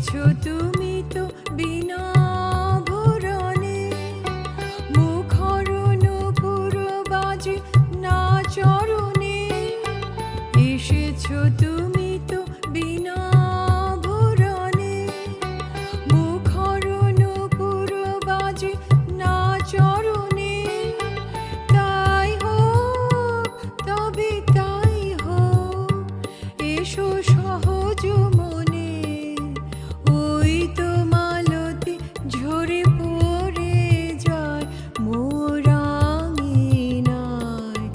এসেছো তুমি তো বিনা ভরণে, মুখর নূপুর বাজে না চরণে। এসেছো তুমি তো বিনা ভরণে, মুখর নূপুর বাজে না চরণে। তাই হোক, তবে তাই হোক, এসো সহজ মনে। ওই তো মালতী ঝরে পড়ে যায় মোর আঙিনায়,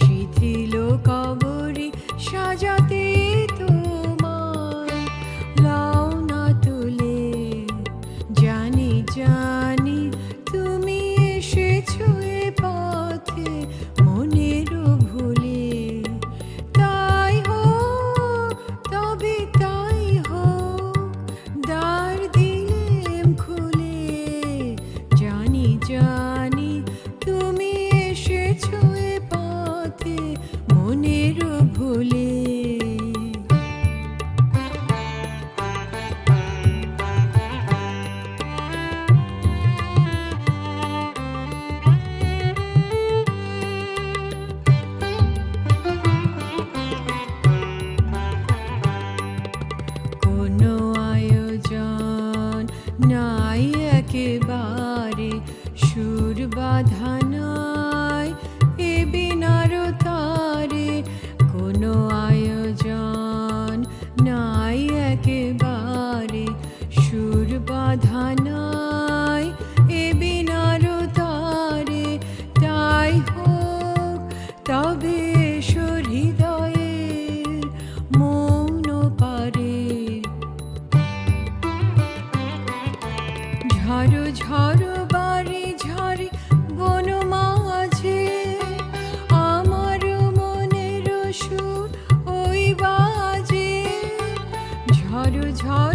শিথিল কবরে সাজাতে তোমায় লাও না তুলে। জানি জানি তুমি এসেছো এ পথে মনের ভুলে। তাই হোক, তবে তাই হোক, দ্বার দিলেম খুলে। জানি জানি তুমি এসেছো এ পথে মনের ভুলে। কোনো আয়োজন নাই একেবারে, সুর বাঁধা নাই এ বিনার তারে। কোনো আয়োজন নাই একেবারে, সুর বাঁধা নাই এ বিনার তারে। তাই হোক, তবে এসো হৃদয়ের মৌন পারে। ঝড়ো ঝড়ো বাড়ি ঝরে বন মাঝে, আমার মনের সুর ওই বাজে। ঝড়ো ঝড়ো